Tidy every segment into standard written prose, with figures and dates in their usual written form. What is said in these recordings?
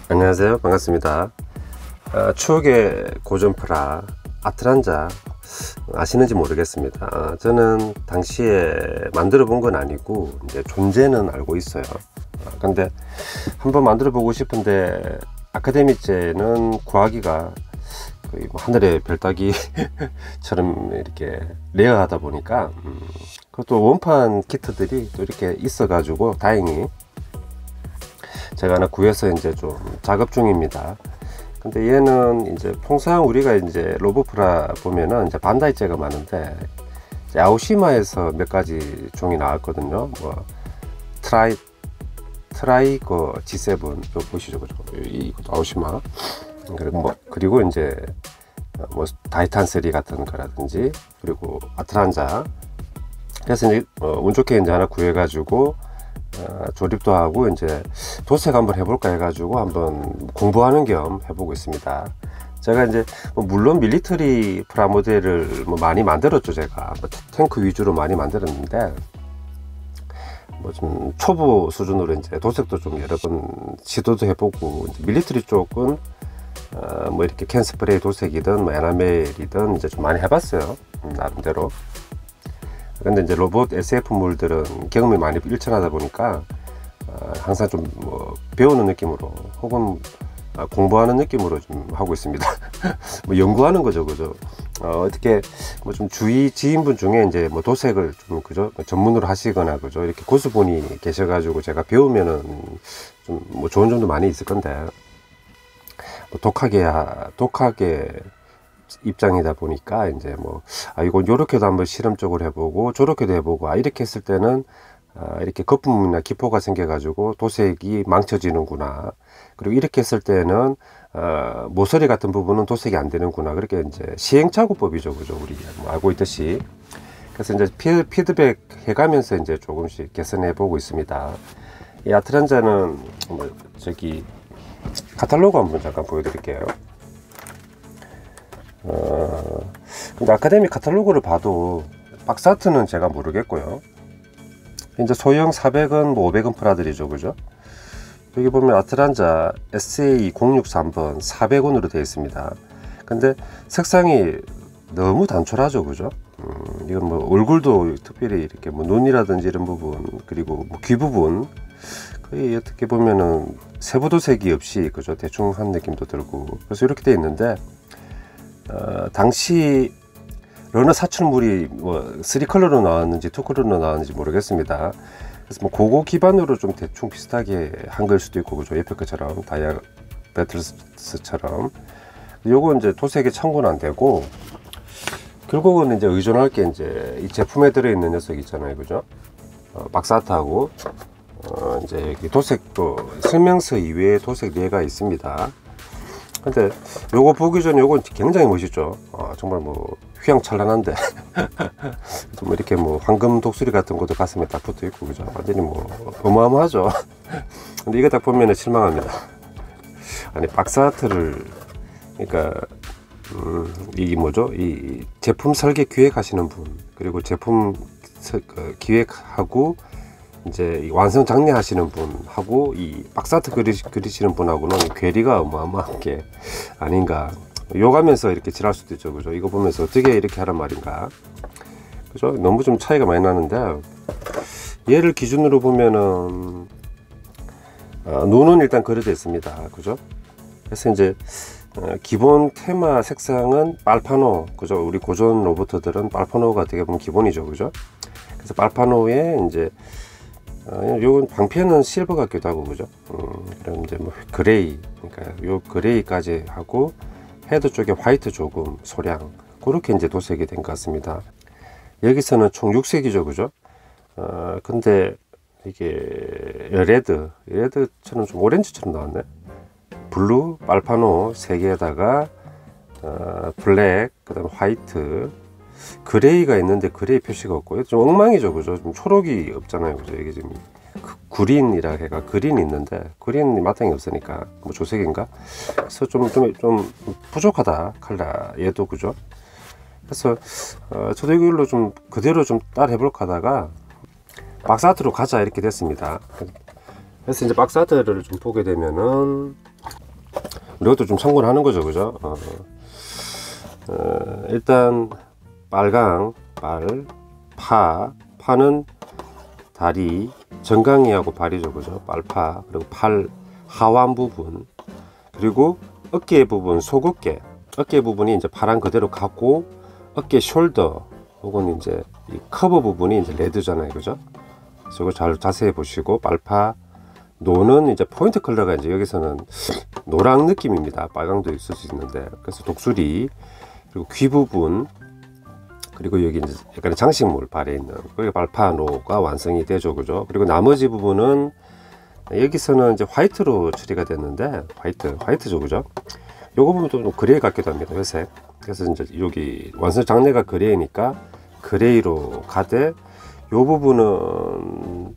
안녕하세요, 반갑습니다. 추억의 고전프라 아트란자 아시는지 모르겠습니다. 저는 당시에 만들어 본 건 아니고 이제 존재는 알고 있어요. 근데 한번 만들어 보고 싶은데 아카데미제는 구하기가 거의 뭐 하늘의 별 따기처럼 이렇게 레어하다 보니까 그것도 원판 키트들이 또 이렇게 있어 가지고 다행히 제가 하나 구해서 이제 좀 작업 중입니다. 근데 얘는 이제 통상 우리가 이제 로보프라 보면은 이제 반다이제가 많은데 이제 아오시마에서 몇 가지 종이 나왔거든요. 뭐 트라이거 G7 요 보시죠, 그죠? 이것도 아오시마. 그리고 이제 뭐 다이탄 3 같은 거라든지, 그리고 아트란자. 그래서 이제 운 좋게 이제 하나 구해가지고 조립도 하고 이제 도색 한번 해볼까 해가지고 한번 공부하는 겸 해보고 있습니다. 제가 이제 물론 밀리터리 프라모델을 많이 만들었죠. 제가 탱크 위주로 많이 만들었는데 뭐 좀 초보 수준으로 이제 도색도 좀 여러 번 시도도 해보고, 이제 밀리터리 쪽은 뭐 이렇게 캔 스프레이 도색이든 뭐 에나멜이든 이제 좀 많이 해봤어요, 나름대로. 근데 이제 로봇 SF물들은 경험이 많이 일천하다 보니까 항상 좀 뭐 배우는 느낌으로 혹은 공부하는 느낌으로 좀 하고 있습니다. 뭐 연구하는 거죠, 그죠? 어떻게 뭐 좀 주위 지인분 중에 이제 뭐 도색을 좀 그죠 전문으로 하시거나 그죠 이렇게 고수분이 계셔가지고 제가 배우면은 좀 뭐 좋은 점도 많이 있을 건데, 뭐 독하게 입장이다 보니까 이제 뭐 이건 요렇게도 한번 실험적으로 해보고 저렇게도 해보고, 이렇게 했을 때는 이렇게 거품이나 기포가 생겨 가지고 도색이 망쳐지는구나, 그리고 이렇게 했을 때는 모서리 같은 부분은 도색이 안 되는구나, 그렇게 이제 시행착오법이죠, 그죠? 우리 뭐 알고 있듯이. 그래서 이제 피드백 해가면서 이제 조금씩 개선해 보고 있습니다. 이 아트란자는 뭐 저기 카탈로그 한번 잠깐 보여드릴게요. 근데 아카데미 카탈로그를 봐도 박스 아트는 제가 모르겠고요. 이제 소형 400원, 뭐 500원 프라들이죠, 그죠? 여기 보면 아트란자 SA063번 400원으로 되어 있습니다. 근데 색상이 너무 단촐하죠, 그죠? 이건 뭐 얼굴도 특별히 이렇게 뭐 눈이라든지 이런 부분, 그리고 뭐 귀 부분 거의 어떻게 보면은 세부도색이 없이 그죠 대충 한 느낌도 들고, 그래서 이렇게 되어 있는데 당시 러너 사출물이 뭐 3컬러로 나왔는지 2컬러로 나왔는지 모르겠습니다. 그래서 뭐 그거 기반으로 좀 대충 비슷하게 한 걸 수도 있고, 그죠? 옆에 것처럼 다이아 배틀스처럼. 요거 이제 도색이 참고는 안 되고, 결국은 이제 의존할 게 이제 이 제품에 들어있는 녀석 있잖아요, 그죠? 박스아트하고 이제 여기 도색도 설명서 이외에 도색 례가 있습니다. 근데 요거 보기 전에 요건 굉장히 멋있죠. 정말 뭐 휘황찬란한데 좀 이렇게 뭐 황금 독수리 같은 것도 가슴에 딱 붙어 있고, 그죠? 완전히 뭐 어마어마하죠. 근데 이거 딱 보면은 실망합니다. 아니 박스 아트를, 그러니까 이게 뭐죠? 이 제품 설계 기획하시는 분, 그리고 제품 기획하고 이제 완성 장려하시는 분하고 이 박스아트 그리시는 분하고는 괴리가 어마어마한 게 아닌가. 욕하면서 이렇게 지랄 수도 있죠, 그죠? 이거 보면서 어떻게 이렇게 하란 말인가, 그죠? 너무 좀 차이가 많이 나는데, 얘를 기준으로 보면은 눈은 일단 그려져 있습니다, 그죠? 그래서 이제 기본 테마 색상은 빨파노, 그죠? 우리 고전 로봇들은 빨파노가 어떻게 보면 기본이죠, 그죠? 그래서 빨파노에 이제 요건 방패는 실버 같기도 하고, 그죠? 그럼 이제 뭐 그레이, 그러니까 요 그레이까지 하고 헤드 쪽에 화이트 조금 소량, 그렇게 이제 도색이 된 것 같습니다. 여기서는 총 6색이죠, 그죠? 근데 이게 레드처럼 좀 오렌지처럼 나왔네. 블루, 빨파노 3개에다가 블랙, 그 다음 화이트, 그레이가 있는데 그레이 표시가 없고 좀 엉망이죠, 그죠? 좀 초록이 없잖아요, 그죠? 이게 지금 구린이라 해가 그린이 있는데 그린 마땅히 없으니까 뭐 조색인가? 그래서 좀 부족하다, 컬러 얘도, 그죠? 그래서 저도 이걸로 좀 그대로 좀 따라 해볼까 하다가 박스아트로 가자 이렇게 됐습니다. 그래서 이제 박스아트를 좀 보게 되면은 그것도 좀 참고를 하는 거죠, 그죠? 일단 빨강, 파는 다리, 정강이하고 발이죠, 그죠? 빨파, 그리고 팔 하완 부분, 그리고 어깨 부분, 속어깨, 어깨 부분이 이제 파란 그대로 가고, 어깨 숄더 혹은 이제 이 커버 부분이 이제 레드잖아요, 그죠? 그래서 이거 잘 자세히 보시고, 빨파 노는 이제 포인트 컬러가 이제 여기서는 노랑 느낌입니다. 빨강도 있을 수 있는데, 그래서 독수리, 그리고 귀 부분, 그리고 여기 이제 약간의 장식물 발에 있는, 그리고 빨파노가 완성이 되죠, 그죠? 그리고 나머지 부분은 여기서는 이제 화이트로 처리가 됐는데, 화이트죠, 그죠? 요거 부분도 좀 그레이 같기도 합니다, 회색. 그래서 이제 여기 완성 장르가 그레이니까 그레이로 가되, 요 부분은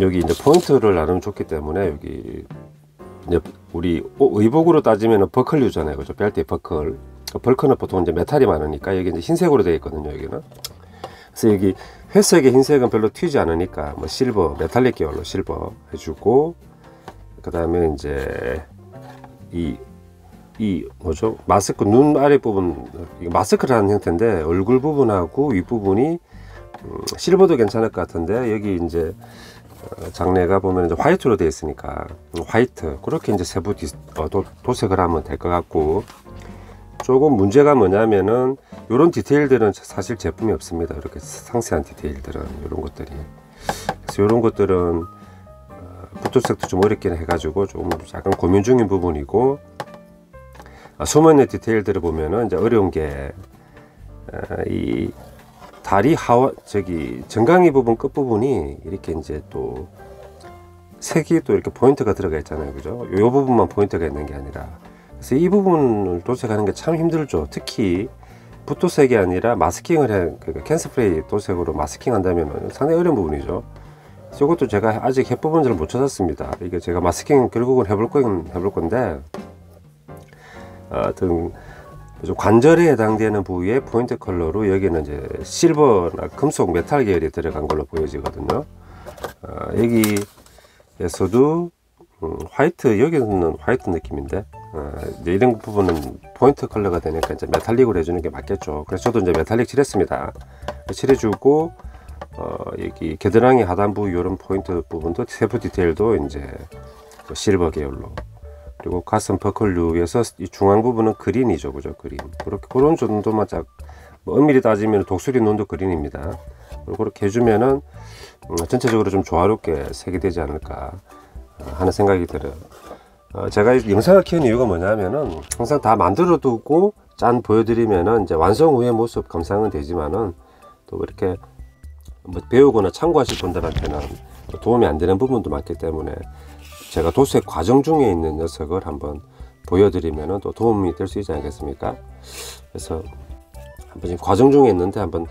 여기 이제 포인트를 나누면 좋기 때문에, 여기 이제 우리 의복으로 따지면 버클류잖아요, 그죠? 벨트에 버클. 벌크는 보통 이제 메탈이 많으니까 여기 이제 흰색으로 되어 있거든요, 여기는. 그래서 여기 회색의 흰색은 별로 튀지 않으니까 뭐 실버, 메탈릭 계열로 실버 해주고, 그 다음에 이제 이 뭐죠? 마스크 눈 아래 부분, 이거 마스크라는 형태인데 얼굴 부분하고 윗 부분이 실버도 괜찮을 것 같은데, 여기 이제 장내가 보면 이제 화이트로 되어 있으니까 화이트, 그렇게 이제 세부 도색을 하면 될 것 같고, 조금 문제가 뭐냐면은 이런 디테일들은 사실 제품이 없습니다. 이렇게 상세한 디테일들은, 이런 것들이. 그래서 이런 것들은 붓도색도 좀 어렵긴 해가지고 조금 약간 고민 중인 부분이고, 숨어있는 디테일들을 보면은 이제 어려운 게 이 다리 정강이 부분 끝 부분이 이렇게 이제 또 색이 또 이렇게 포인트가 들어가 있잖아요, 그죠? 이 부분만 포인트가 있는 게 아니라, 그래서 이 부분을 도색하는 게 참 힘들죠. 특히 붓도색이 아니라 마스킹을 그러니까 캔스프레이 도색으로 마스킹 한다면 상당히 어려운 부분이죠. 그래서 이것도 제가 아직 해법은 잘 못 찾았습니다. 이게 제가 마스킹 결국은 해볼 건데, 등 관절에 해당되는 부위의 포인트 컬러로 여기는 이제 실버나 금속 메탈 계열이 들어간 걸로 보여지거든요. 여기에서도 화이트, 여기는 화이트 느낌인데, 이제 이런 부분은 포인트 컬러가 되니까 이제 메탈릭으로 해주는 게 맞겠죠. 그래서 저도 이제 메탈릭 칠했습니다. 칠해주고, 여기 겨드랑이 하단부 이런 포인트 부분도 세부 디테일도 이제 실버 계열로, 그리고 가슴 버클류에서 이 중앙 부분은 그린이죠, 그죠? 그린. 그런 정도만 뭐 엄밀히 따지면 독수리 눈도 그린입니다. 그렇게 해주면은 전체적으로 좀 조화롭게 색이 되지 않을까 하는 생각이 들어요. 제가 영상을 키우는 이유가 뭐냐면은, 항상 다 만들어 두고 짠 보여드리면은 이제 완성 후의 모습 감상은 되지만은, 또 이렇게 뭐 배우거나 참고하실 분들한테는 도움이 안 되는 부분도 많기 때문에, 제가 도색 과정 중에 있는 녀석을 한번 보여드리면은 또 도움이 될 수 있지 않겠습니까? 그래서 한번 지금 과정 중에 있는데 한번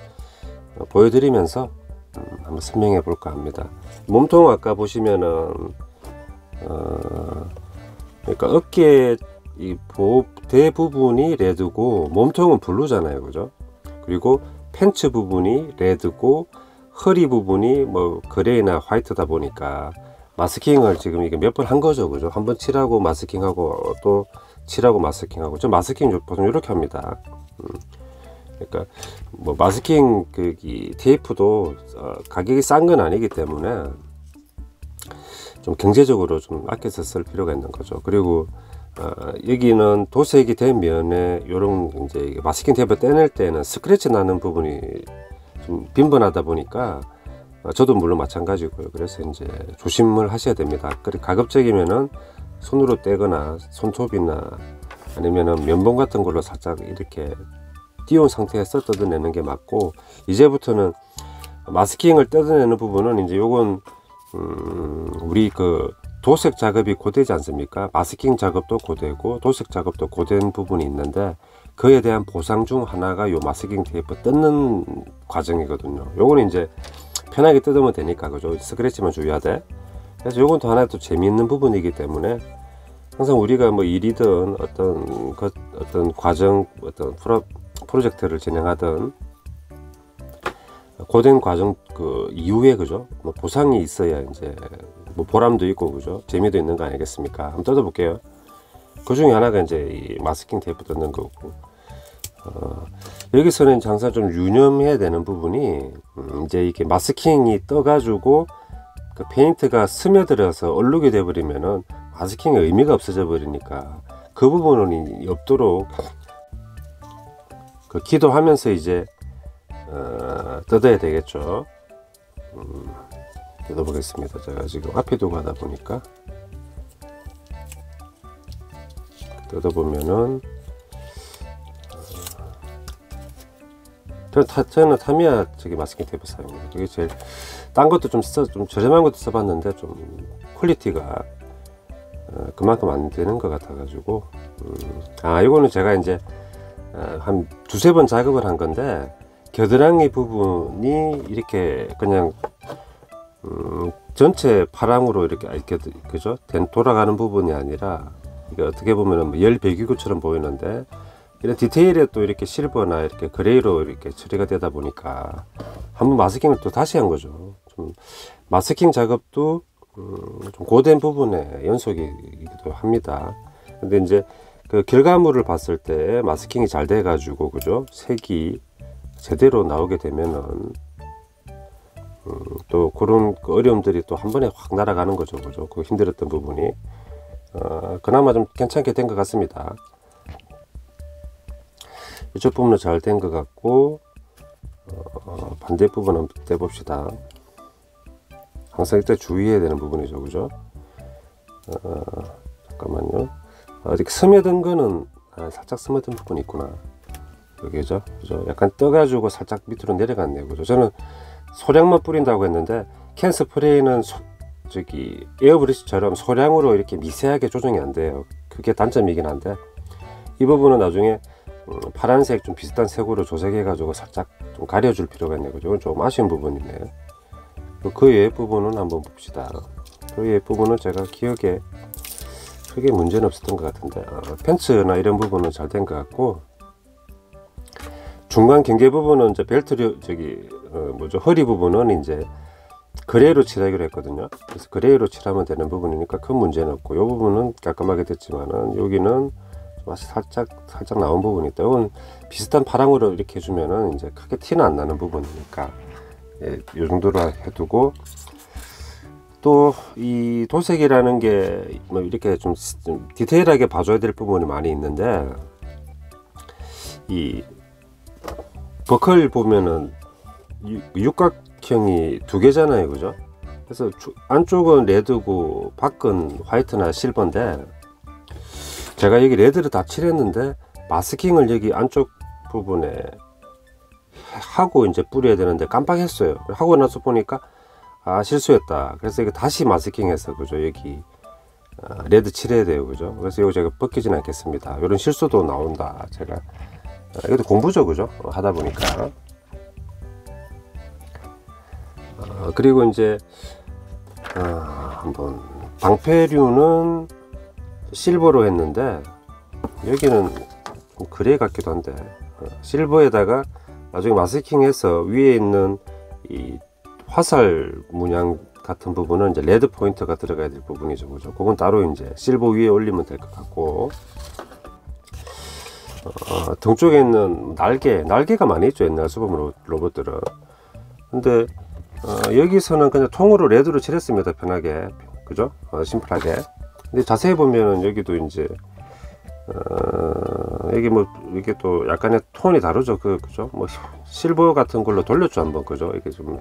보여드리면서 한번 설명해 볼까 합니다. 몸통 아까 보시면은 그러니까 어깨 이 대부분이 레드고 몸통은 블루잖아요, 그죠? 그리고 팬츠 부분이 레드고 허리 부분이 뭐 그레이나 화이트다 보니까 마스킹을 지금 이게 몇 번 한 거죠, 그죠? 한번 칠하고 마스킹하고 또 칠하고 마스킹하고. 저 마스킹 보통 이렇게 합니다. 그러니까 뭐 마스킹 테이프도 가격이 싼 건 아니기 때문에 좀 경제적으로 좀 아껴서 쓸 필요가 있는 거죠. 그리고 여기는 도색이 된 면에 요런 이제 마스킹 테이프 떼낼 때는 스크래치 나는 부분이 좀 빈번하다 보니까, 저도 물론 마찬가지고요. 그래서 이제 조심을 하셔야 됩니다. 그리고 가급적이면은 손으로 떼거나 손톱이나 아니면은 면봉 같은 걸로 살짝 이렇게 띄운 상태에서 뜯어내는 게 맞고, 이제부터는 마스킹을 뜯어내는 부분은 이제 요건 우리 도색 작업이 고되지 않습니까? 마스킹 작업도 고되고 도색 작업도 고된 부분이 있는데, 그에 대한 보상 중 하나가 요 마스킹 테이프 뜯는 과정이거든요. 요거는 이제 편하게 뜯으면 되니까, 그죠? 스크래치만 주의하되. 그래서 요건 또 하나 또 재미있는 부분이기 때문에, 항상 우리가 뭐 일이든 어떤 과정, 어떤 프로젝트를 진행하든 고된 과정 이후에, 그죠? 뭐 보상이 있어야 이제 뭐 보람도 있고, 그죠? 재미도 있는 거 아니겠습니까? 한번 뜯어볼게요. 그 중에 하나가 이제 이 마스킹 테이프 넣는 거고, 여기서는 항상 좀 유념해야 되는 부분이, 이제 이게 마스킹이 떠가지고 그 페인트가 스며들어서 얼룩이 돼버리면은 마스킹의 의미가 없어져 버리니까 그 부분은 없도록 그 기도하면서 이제 뜯어야 되겠죠. 뜯어보겠습니다. 제가 지금 앞에 두고 하다 보니까 뜯어보면은 저는 타미야 저기 마스킹 테이프 사용해요. 그게 제일, 딴 것도 좀 저렴한 것도 써봤는데 좀 퀄리티가 그만큼 안 되는 것 같아 가지고, 이거는 제가 이제 한 두세 번 작업을 한 건데, 겨드랑이 부분이 이렇게 그냥 전체 파랑으로 이렇게 그죠? 돌아가는 부분이 아니라, 이게 어떻게 보면 열 배기구처럼 보이는데, 이런 디테일에 또 이렇게 실버나 이렇게 그레이로 이렇게 처리가 되다 보니까 한번 마스킹을 또 다시 한 거죠. 좀 마스킹 작업도 좀 고된 부분에 연속이기도 합니다. 근데 이제 그 결과물을 봤을 때 마스킹이 잘 돼 가지고, 그죠? 색이 제대로 나오게 되면은 또 그런 어려움들이 또 한 번에 확 날아가는 거죠. 그죠? 그 힘들었던 부분이 그나마 좀 괜찮게 된 것 같습니다. 이쪽 부분은 잘 된 것 같고, 반대 부분 한번 떼봅시다. 항상 이때 주의해야 되는 부분이죠. 그죠? 잠깐만요. 이렇게 스며든 거는 살짝 스며든 부분이 있구나. 여기죠? 그죠? 약간 떠가지고 살짝 밑으로 내려갔네요. 그죠? 저는 소량만 뿌린다고 했는데, 캔 스프레이는 저기 에어브러시처럼 소량으로 이렇게 미세하게 조정이 안 돼요. 그게 단점이긴 한데, 이 부분은 나중에 파란색 좀 비슷한 색으로 조색해 가지고 살짝 좀 가려줄 필요가 있네요. 그죠? 이건 좀 아쉬운 부분이네요. 그 외의 부분은 한번 봅시다. 그 외의 부분은 제가 기억에 크게 문제는 없었던 것 같은데, 팬츠나 이런 부분은 잘 된 것 같고, 중간 경계 부분은 이제 벨트 허리 부분은 이제 그레이로 칠하기로 했거든요. 그래서 그레이로 칠하면 되는 부분이니까 큰 문제는 없고, 이 부분은 깔끔하게 됐지만은 여기는 살짝 나온 부분이 있다. 이건 비슷한 파랑으로 이렇게 해주면은 이제 크게 티는 안 나는 부분이니까, 이 정도로 해두고, 또 이 도색이라는 게 뭐 이렇게 좀 디테일하게 봐줘야 될 부분이 많이 있는데, 이 버클 보면은 육각형이 두 개잖아요. 그죠? 그래서 안쪽은 레드고 밖은 화이트나 실버인데, 제가 여기 레드를 다 칠했는데 마스킹을 여기 안쪽 부분에 하고 이제 뿌려야 되는데 깜빡했어요. 하고 나서 보니까 실수했다. 그래서 이거 다시 마스킹해서, 그죠? 여기 레드 칠해야 돼요. 그죠? 그래서 이거 제가 벗기진 않겠습니다. 이런 실수도 나온다. 제가 이것도 공부죠. 그죠? 하다 보니까. 그리고 이제 한번 방패류는 실버로 했는데, 여기는 좀 그레이 같기도 한데, 실버에다가 나중에 마스킹해서 위에 있는 이 화살 문양 같은 부분은 이제 레드 포인트가 들어가야 될 부분이죠. 그죠? 그건 따로 이제 실버 위에 올리면 될 것 같고, 등 쪽에 있는 날개가 많이 있죠. 옛날 수범 로봇들은. 근데 여기서는 그냥 통으로 레드로 칠했습니다. 편하게. 그죠? 심플하게. 근데 자세히 보면은 여기도 이제 여기 뭐 이게 또 약간의 톤이 다르죠. 그죠? 뭐 실버 같은 걸로 돌렸죠 한번. 그죠? 이게 좀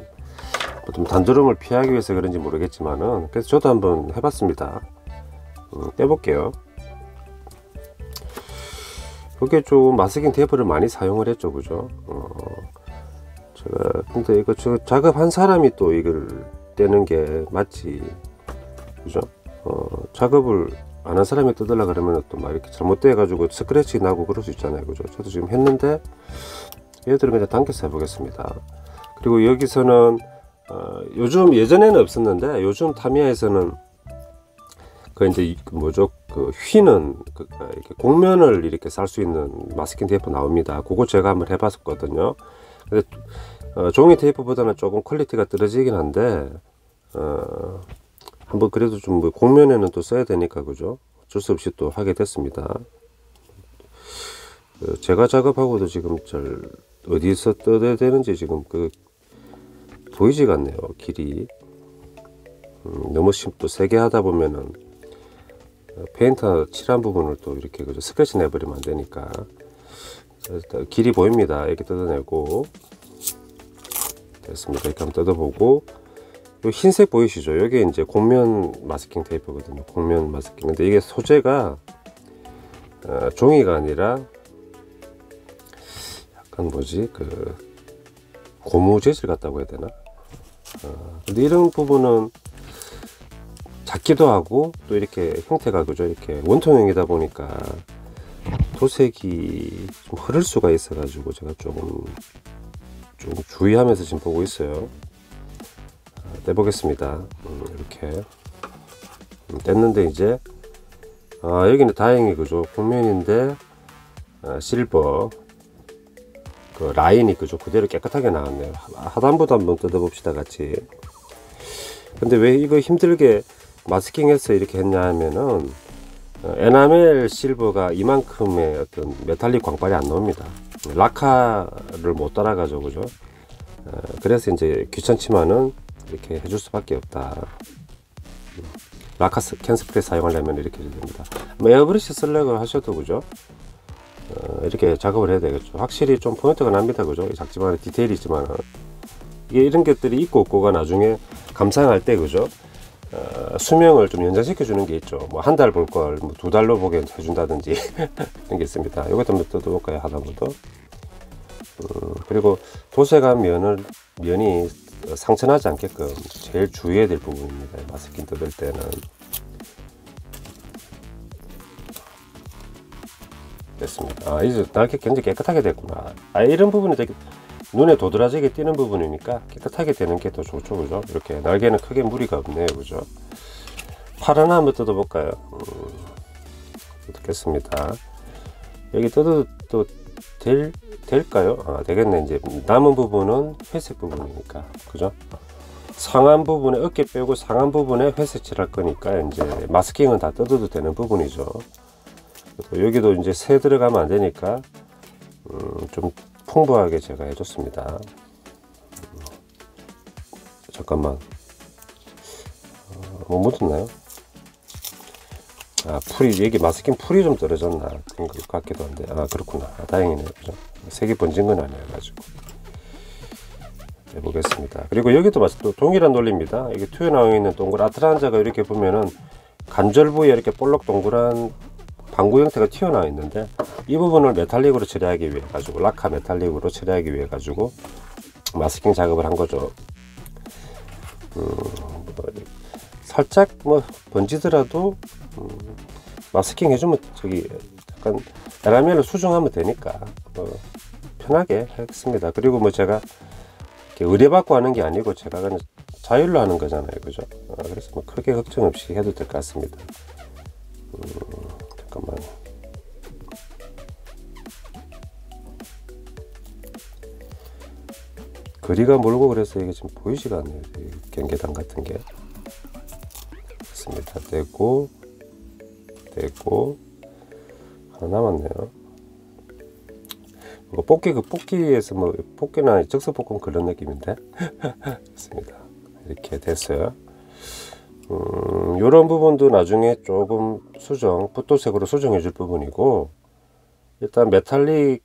단조름을 피하기 위해서 그런지 모르겠지만은, 그래서 저도 한번 해봤습니다. 떼볼게요. 그게 좀 마스킹 테이프를 많이 사용을 했죠. 그죠? 제가 근데 이거 작업한 사람이 또 이걸 떼는 게 맞지. 그죠? 작업을 안 한 사람이 뜯으려 그러면 또 막 이렇게 잘못돼 가지고 스크래치 나고 그럴 수 있잖아요. 그죠? 저도 지금 했는데 얘들은 그냥 당겨서 해보겠습니다. 그리고 여기서는 요즘, 예전에는 없었는데 요즘 타미야에서는 그 이제 뭐죠? 그 휘는 이렇게 곡면을 이렇게 살 수 있는 마스킹 테이프 나옵니다. 그거 제가 한번 해봤었거든요. 근데 종이 테이프보다는 조금 퀄리티가 떨어지긴 한데, 한번 그래도 좀 뭐 곡면에는 또 써야 되니까, 그죠? 어쩔 수 없이 또 하게 됐습니다. 제가 작업하고도 지금 잘 어디서 뜯어야 되는지 지금 보이지가 않네요. 길이 너무 또 세게 하다 보면은 페인터 칠한 부분을 또 이렇게 스크래치 내버리면 안 되니까. 길이 보입니다. 이렇게 뜯어내고 됐습니다. 이렇게 한번 뜯어보고, 요 흰색 보이시죠? 여기 이제 곡면 마스킹 테이프거든요. 곡면 마스킹. 근데 이게 소재가 종이가 아니라 약간 뭐지, 고무 재질 같다고 해야 되나? 근데 이런 부분은 작기도 하고 또 이렇게 형태가 이렇게 원통형이다 보니까 도색이 좀 흐를 수가 있어 가지고 제가 좀 주의하면서 지금 보고 있어요. 떼보겠습니다. 이렇게 뗐는데 이제 여기는 다행히 곡면인데 실버 라인이 그대로 깨끗하게 나왔네요. 하단부도 한번 뜯어봅시다 같이. 근데 왜 이거 힘들게 마스킹해서 이렇게 했냐 하면은 에나멜 실버가 이만큼의 어떤 메탈릭 광발이 안 나옵니다. 라카를 못 따라가죠, 그죠? 그래서 이제 귀찮지만은 이렇게 해줄 수밖에 없다. 라카 캔스프레 사용하려면 이렇게 해야 됩니다. 에어브러시 쓰려고 하셔도 그죠? 이렇게 작업을 해야 되겠죠. 확실히 좀 포인트가 납니다, 그죠? 작지만 디테일이 있지만은 이게 이런 것들이 있고 없고가 나중에 감상할 때 그죠? 수명을 좀 연장시켜 주는 게 있죠. 뭐 한 달 볼 걸 뭐 2달로 보게 해준다든지 이런 게 있습니다. 이것도 한번 뜯어볼까요? 하나부터. 그리고 도색한 면이 상처나지 않게끔 제일 주의해야 될 부분입니다. 마스킹 뜯을 때는. 됐습니다. 이제 날개 굉장히 깨끗하게 됐구나. 이런 부분이 되게 눈에 도드라지게 띄는 부분이니까 깨끗하게 되는 게 더 좋죠, 그죠? 이렇게 날개는 크게 무리가 없네요, 그죠? 팔 하나 한번 뜯어볼까요? 뜯겠습니다. 여기 뜯어도 될까요? 되겠네. 이제 남은 부분은 회색 부분이니까, 그죠? 상한 부분에 어깨 빼고 상한 부분에 회색 칠할 거니까 이제 마스킹은 다 뜯어도 되는 부분이죠. 여기도 이제 새 들어가면 안 되니까 좀 풍부하게 제가 해줬습니다. 잠깐만, 뭐 묻었나요? 풀이, 여기 마스킹 풀이 좀 떨어졌나 그런 것 같기도 한데, 그렇구나. 다행이네요, 그죠? 색이 번진 건 아니어가지고. 해보겠습니다. 그리고 여기도 또 동일한 논리입니다. 이게 튀어나와 있는 동글 아트란자가 이렇게 보면은 관절 부위에 이렇게 볼록 동그란 방구 형태가 튀어나와 있는데, 이 부분을 메탈릭으로 처리하기 위해 가지고, 라카 메탈릭으로 처리하기 위해 가지고 마스킹 작업을 한 거죠. 살짝 뭐 번지더라도 마스킹 해주면 약간 에나멜을 수정하면 되니까 편하게 하겠습니다. 그리고 뭐 제가 의뢰받고 하는 게 아니고 제가 그냥 자율로 하는 거잖아요, 그죠? 그래서 뭐 크게 걱정 없이 해도 될 것 같습니다. 잠깐만. 거리가 멀고 그래서 이게 지금 보이지가 않네요. 경계단 같은 게. 됐습니다. 떼고 하나 남았네요. 뽑기에서 뭐 뽑기나 즉석볶음 그런 느낌인데. 됐습니다. 이렇게 됐어요. 요런 부분도 나중에 조금 붓도색으로 수정해 줄 부분이고, 일단 메탈릭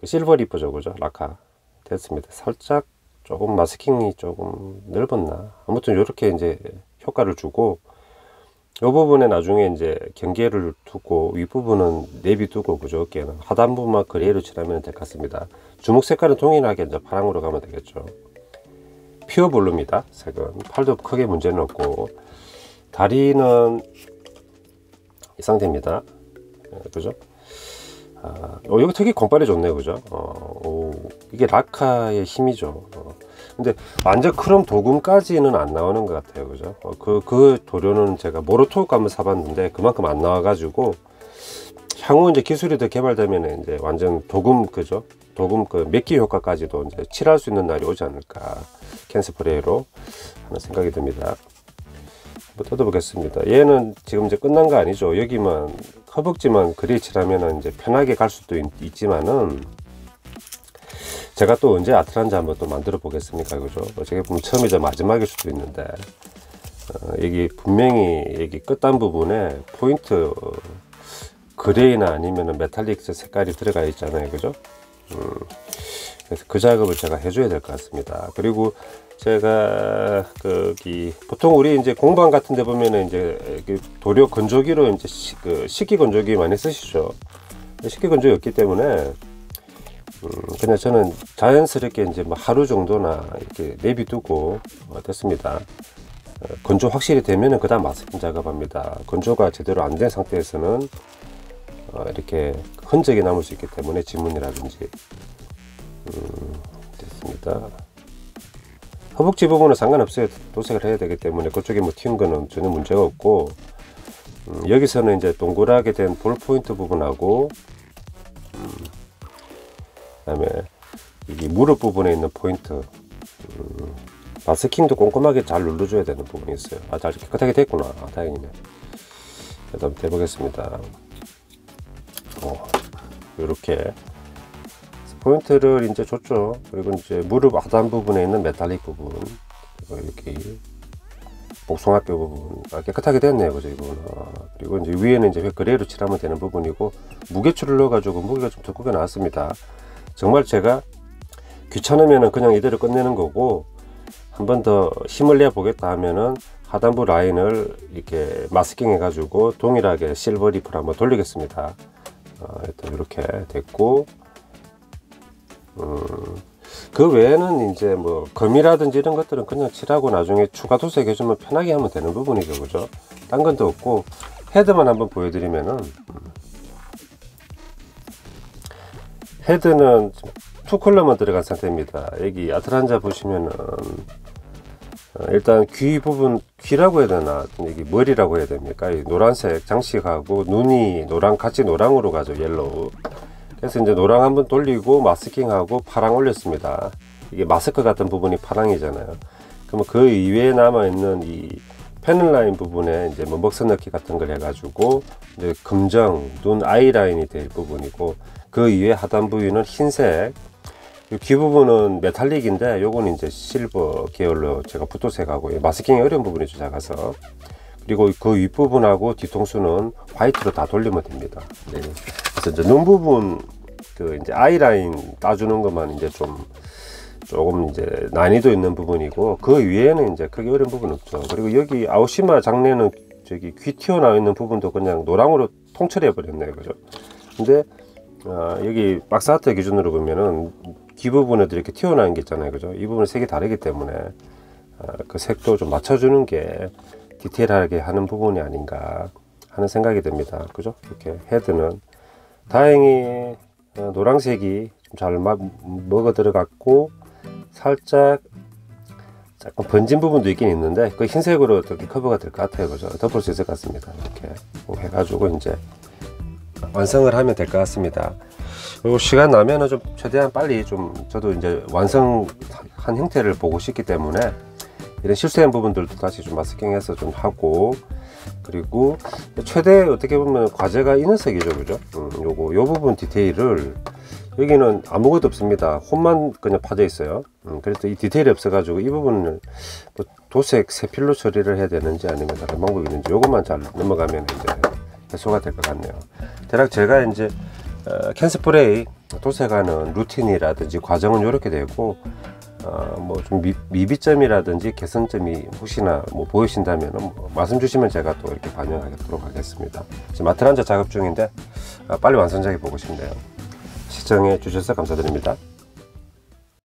실버 리퍼죠, 그죠? 라카 됐습니다. 살짝 조금 마스킹이 조금 넓었나, 아무튼 요렇게 이제 효과를 주고, 요 부분에 나중에 이제 경계를 두고 윗부분은 내비두고, 그죠? 어깨는 하단 부분만 그레이로 칠하면 될 것 같습니다. 주먹 색깔은 동일하게 이제 파랑으로 가면 되겠죠. 퓨어 블루입니다. 색은. 팔도 크게 문제는 없고, 다리는 이 상태입니다. 그죠? 여기 되게 광발이 좋네요, 그죠? 이게 라카의 힘이죠. 근데 완전 크롬 도금까지는 안 나오는 것 같아요, 그죠? 그 도료는 제가 모로토크 한번 사봤는데 그만큼 안 나와가지고, 향후 이제 기술이 더 개발되면 이제 완전 도금, 그죠? 도금 메기 효과까지도 이제 칠할 수 있는 날이 오지 않을까, 캔스프레이로 하는 생각이 듭니다. 뜯어보겠습니다. 얘는 지금 이제 끝난 거 아니죠. 여기만 허벅지만 그리 칠하면 이제 편하게 갈 수도 있지만은, 제가 또 언제 아트란자 한번 또 만들어 보겠습니까, 그죠? 어떻게 보면 처음이자 마지막일 수도 있는데, 여기 분명히 여기 끝단 부분에 포인트 그레이나 아니면 메탈릭 색깔이 들어가 있잖아요, 그죠? 그래서 그 작업을 제가 해줘야 될 것 같습니다. 그리고 제가 보통 우리 이제 공방 같은 데 보면은 이제 도료 건조기로 이제 식기 건조기 많이 쓰시죠. 식기 건조기 없기 때문에 그냥 저는 자연스럽게 이제 뭐 하루 정도나 이렇게 내비두고 됐습니다. 건조 확실히 되면은 그 다음 마스킹 작업합니다. 건조가 제대로 안 된 상태에서는 이렇게 흔적이 남을 수 있기 때문에 지문이라든지. 됐습니다. 허벅지 부분은 상관없어요. 도색을 해야 되기 때문에 그쪽에 뭐 튀은 거는 전혀 문제가 없고, 여기서는 이제 동그랗게 된 볼 포인트 부분하고, 그다음에 이 무릎 부분에 있는 포인트, 마스킹도 꼼꼼하게 잘 눌러줘야 되는 부분이 있어요. 잘 깨끗하게 됐구나. 다행이네. 그래서 한번 해보겠습니다. 이렇게 포인트를 이제 줬죠. 그리고 이제 무릎 하단 부분에 있는 메탈릭 부분, 이렇게 복숭아뼈 부분 깨끗하게 됐네요, 그죠? 이거는. 그리고 이제 위에는 이제 그레이로 칠하면 되는 부분이고, 무게추를 넣어가지고 무게가 좀 두껍게 나왔습니다. 정말 제가 귀찮으면은 그냥 이대로 끝내는 거고, 한 번 더 힘을 내 보겠다 하면은 하단부 라인을 이렇게 마스킹 해가지고 동일하게 실버 리프를 한번 돌리겠습니다. 일단 이렇게 됐고, 그 외에는 이제 뭐 검이라든지 이런 것들은 그냥 칠하고 나중에 추가 도색 해주면 편하게 하면 되는 부분이죠, 그죠? 딴 건 더 없고, 헤드만 한번 보여드리면은, 헤드는 투 컬러만 들어간 상태입니다. 여기 아트란자 보시면은 일단 귀 부분, 귀라고 해야 되나, 여기 머리라고 해야 됩니까? 이 노란색 장식하고 눈이 같이 노랑으로 가죠, 옐로우. 그래서 이제 노랑 한번 돌리고 마스킹하고 파랑 올렸습니다. 이게 마스크 같은 부분이 파랑이잖아요. 그러면 그 이외에 남아있는 이 패널 라인 부분에 이제 뭐 먹선 넣기 같은 걸 해가지고 이제 금정, 눈 아이라인이 될 부분이고, 그 이외에 하단 부위는 흰색, 귀 부분은 메탈릭인데 요거는 이제 실버 계열로 제가 붓도색하고, 마스킹이 어려운 부분이죠, 작아서. 그리고 그 윗부분하고 뒤통수는 화이트로 다 돌리면 됩니다. 네. 그래서 이제 눈 부분 이제 아이라인 따주는 것만 이제 조금 이제 난이도 있는 부분이고, 그 위에는 이제 크게 어려운 부분 없죠. 그리고 여기 아오시마 장내는 저기 귀 튀어나와 있는 부분도 그냥 노랑으로 통째로 해버렸네요, 그죠? 근데 여기 박스아트 기준으로 보면은 귀 부분에도 이렇게 튀어나온 게 있잖아요, 그죠? 이 부분은 색이 다르기 때문에 그 색도 좀 맞춰주는 게 디테일하게 하는 부분이 아닌가 하는 생각이 듭니다, 그죠? 이렇게 헤드는 다행히 노란색이 좀 잘 먹어 들어갔고, 살짝 조금 번진 부분도 있긴 있는데 그 흰색으로 어떻게 커버가 될 것 같아요, 그죠? 덮을 수 있을 것 같습니다. 이렇게 해가지고 이제 완성을 하면 될 것 같습니다. 그리고 시간 나면은 좀 최대한 빨리 저도 이제 완성한 형태를 보고 싶기 때문에 이런 실수한 부분들도 다시 좀 마스킹해서 좀 하고, 그리고 최대 어떻게 보면 과제가 이 녀석이죠, 그죠? 요 부분 디테일을, 여기는 아무것도 없습니다. 홈만 그냥 파져 있어요. 그래서 이 디테일이 없어 가지고 이 부분을 뭐 도색 세필로 처리를 해야 되는지 아니면 다른 방법이 있는지, 요것만 잘 넘어가면 이제 해소가 될 것 같네요. 대략 제가 이제 캔스프레이 도색하는 루틴이라든지 과정은 이렇게 되고, 뭐 좀 미비점이라든지 개선점이 혹시나 뭐 보이신다면 뭐 말씀 주시면 제가 또 이렇게 반영하도록 하겠습니다. 지금 아트란자 작업 중인데 빨리 완성작이 보고 싶네요. 시청해 주셔서 감사드립니다.